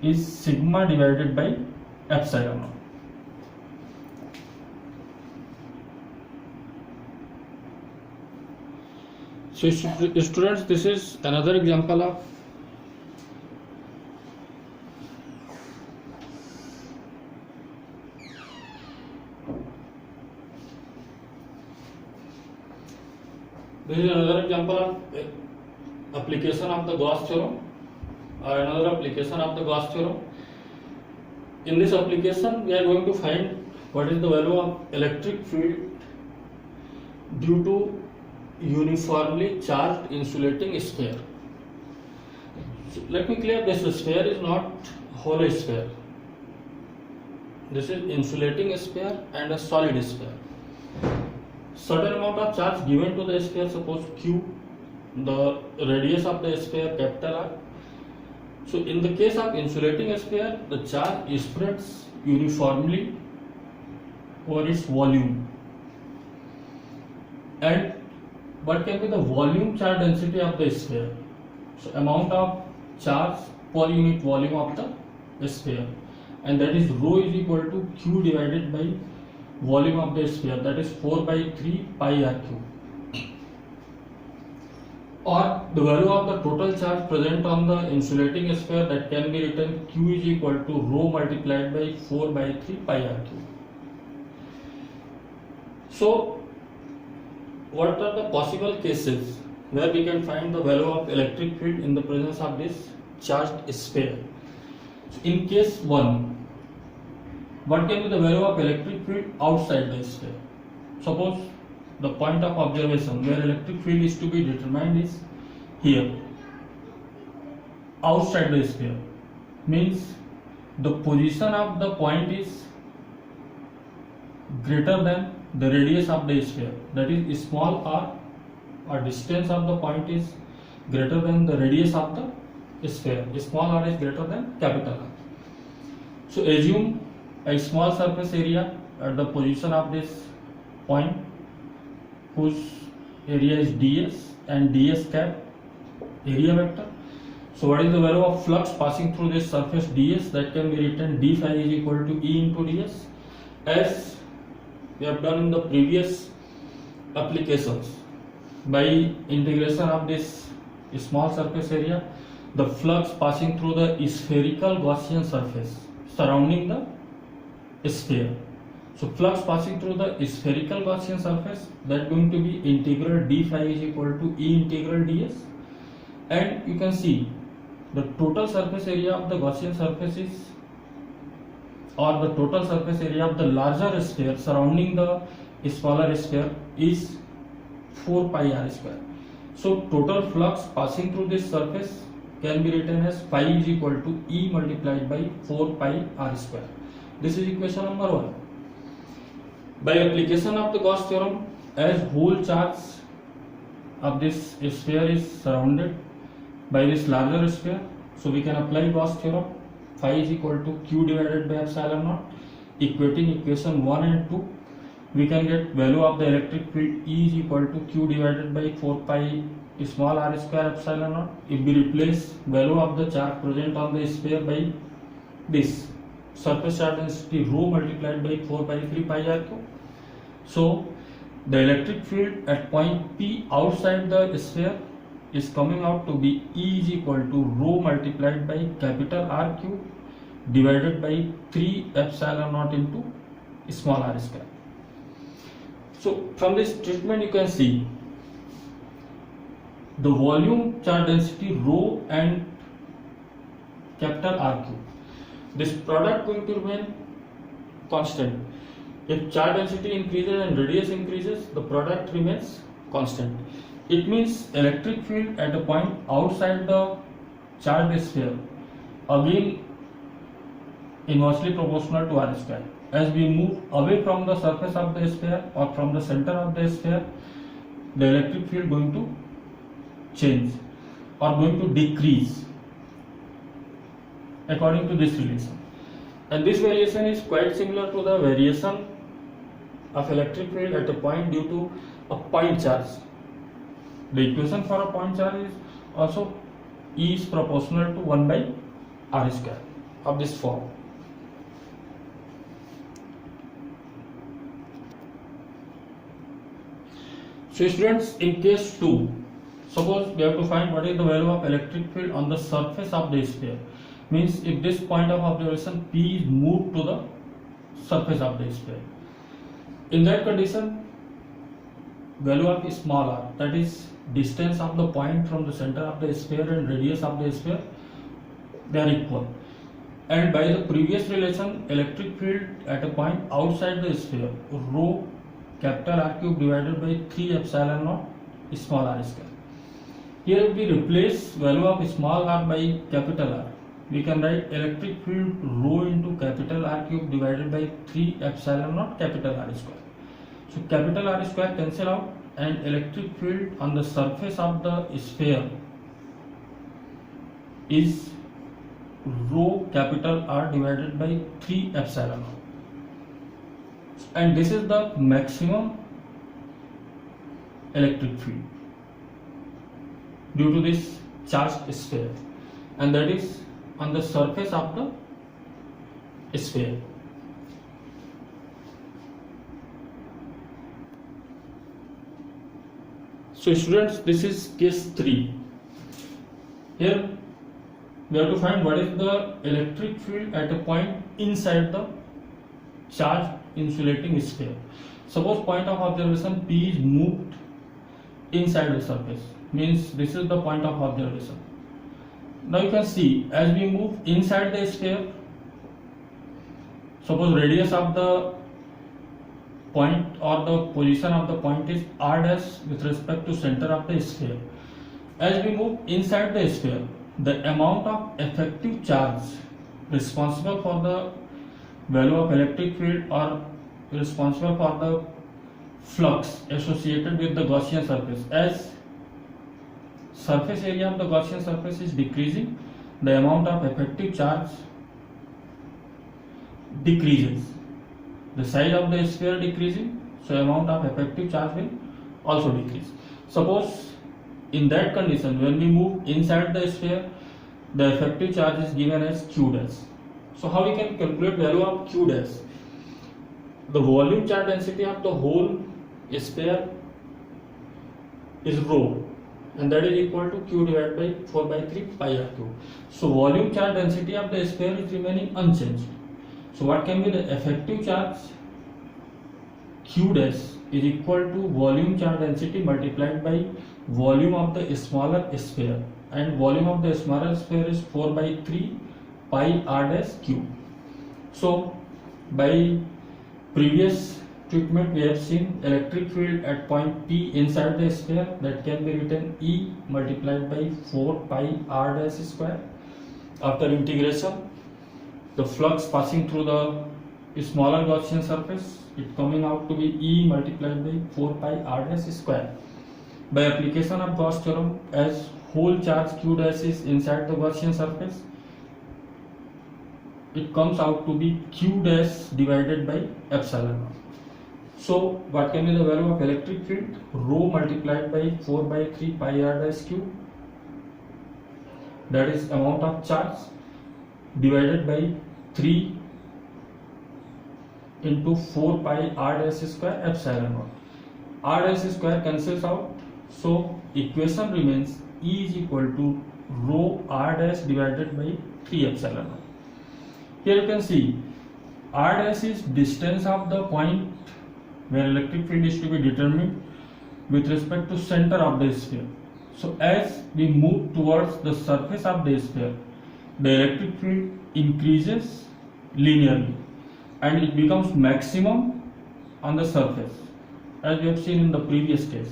is sigma divided by epsilon naught. So students, this is another example of application of the Gauss theorem, or another application of the Gauss theorem. In this application, we are going to find what is the value of electric field due to uniformly charged insulating sphere. So let me clear, this sphere is not hollow sphere. This is insulating sphere and a solid sphere. Certain amount of charge given to the sphere, suppose Q, the radius of the sphere capital R. So in the case of insulating sphere, the charge spreads uniformly over its volume. And what can be the volume charge density of the sphere? So amount of charge per unit volume of the sphere, and that is rho is equal to Q divided by volume of the sphere, that is 4 by 3 pi r cube. Or the value of the total charge present on the insulating sphere, that can be written Q is equal to rho multiplied by 4 by 3 pi r cube. So what are the possible cases where we can find the value of electric field in the presence of this charged sphere? In case 1, what can be the value of electric field outside the sphere? Suppose the point of observation where electric field is to be determined is here, outside the sphere, means the position of the point is greater than the radius of the sphere, that is small r, or distance of the point is greater than the radius of the sphere, small r is greater than capital R. So assume a small surface area at the position of this point, whose area is ds and ds cap area vector. So what is the value of flux passing through this surface ds? That can be written d phi is equal to E into ds, as we have done in the previous applications. By integration of this small surface area, the flux passing through the spherical Gaussian surface surrounding the sphere. So flux passing through the spherical Gaussian surface, that going to be integral d phi is equal to E integral ds, and you can see the total surface area of the Gaussian surface is, or the total surface area of the larger sphere surrounding the smaller sphere is 4 pi r square. So total flux passing through this surface can be written as phi is equal to E multiplied by 4 pi r square. This is equation number 1. By application of the Gauss theorem, as whole charge of this sphere is surrounded by this larger sphere, so we can apply Gauss theorem. Phi is equal to Q divided by epsilon naught. Equating equation 1 and 2, we can get value of the electric field E is equal to Q divided by 4 pi small r square epsilon naught. If we replace value of the charge present on the sphere by this surface charge density rho multiplied by 4 by 3 pi r cube. So the electric field at point P outside the sphere is coming out to be E is equal to rho multiplied by capital R cube divided by 3 epsilon naught into small r square. So from this treatment you can see the volume charge density rho and capital R cube. This product going to remain constant. If charge density increases and radius increases, the product remains constant. It means electric field at a point outside the charged sphere, again inversely proportional to r square. As we move away from the surface of the sphere or from the center of the sphere, the electric field going to change or going to decrease according to this relation. And this variation is quite similar to the variation of electric field at a point due to a point charge. The equation for a point charge is also E is proportional to 1 by r square. of this form. So students, in case 2, suppose we have to find what is the value of electric field on the surface of the sphere. Means if this point of observation P is moved to the surface of the sphere. In that condition, value of small r, that is distance of the point from the center of the sphere and radius of the sphere, they are equal. And by the previous relation, electric field at a point outside the sphere, rho capital R cube divided by 3 epsilon naught small r square. Here if we replace value of small r by capital R, we can write electric field rho into capital R cube divided by 3 epsilon naught capital R square. So capital R square cancel out, and electric field on the surface of the sphere is rho capital R divided by 3 epsilon naught. And this is the maximum electric field due to this charged sphere, and that is on the surface of the sphere. So students, this is case 3. Here we have to find what is the electric field at a point inside the charged insulating sphere. Suppose point of observation P is moved inside the surface, means this is the point of observation. Now you can see as we move inside the sphere, suppose radius of the point or the position of the point is r dash with respect to center of the sphere. As we move inside the sphere, the amount of effective charge responsible for the value of electric field or responsible for the flux associated with the Gaussian surface. As surface area of the Gaussian surface is decreasing, the amount of effective charge decreases. The size of the sphere decreasing, so amount of effective charge will also decrease. Suppose in that condition, when we move inside the sphere, the effective charge is given as Q dash. So how we can calculate value of Q dash? The volume charge density of the whole sphere is rho, and that is equal to Q divided by 4 by 3 pi r cube. So volume charge density of the sphere is remaining unchanged. So what can be the effective charge? Q dash is equal to volume charge density multiplied by volume of the smaller sphere, and volume of the smaller sphere is 4 by 3 pi r dash cube. So by previous treatment we have seen electric field at point P inside the sphere, that can be written E multiplied by 4 pi r dash square. After integration, the flux passing through the smaller Gaussian surface, it coming out to be E multiplied by 4 pi r dash square. By application of Gauss theorem, as whole charge Q dash is inside the Gaussian surface, it comes out to be Q dash divided by epsilon naught. So what can be the value of electric field? Rho multiplied by 4 by 3 pi r dash cube, that is amount of charge, divided by 3 into 4 pi r dash square epsilon naught. R dash square cancels out, so equation remains E is equal to rho r dash divided by 3 epsilon naught. Here you can see r dash is distance of the point where electric field is to be determined with respect to center of the sphere. So as we move towards the surface of the sphere, the electric field increases linearly and it becomes maximum on the surface, as we have seen in the previous case.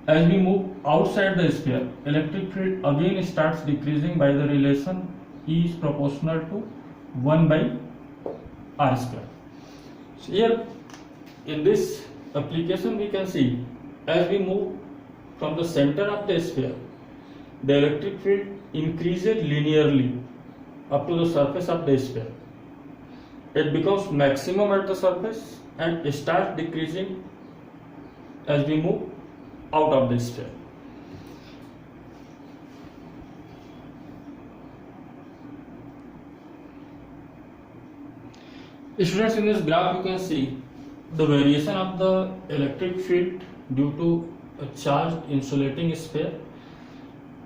As we move outside the sphere, electric field again starts decreasing by the relation E is proportional to 1 by r square. So here in this application we can see as we move from the center of the sphere, the electric field increases linearly up to the surface of the sphere. It becomes maximum at the surface and starts decreasing as we move out of the sphere. Students, in this graph you can see the variation of the electric field due to a charged insulating sphere.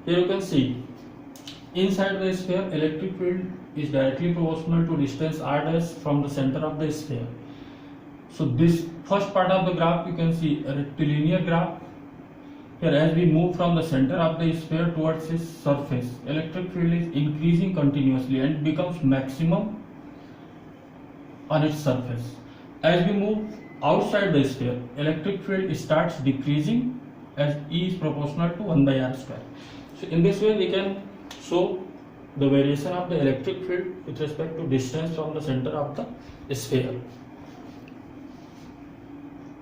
Here you can see inside the sphere electric field is directly proportional to distance r dash from the center of the sphere. So this first part of the graph you can see a rectilinear graph. Here as we move from the center of the sphere towards its surface, electric field is increasing continuously and becomes maximum on its surface. As we move outside the sphere, electric field starts decreasing as E is proportional to 1 by r square. So in this way we can show the variation of the electric field with respect to distance from the center of the sphere.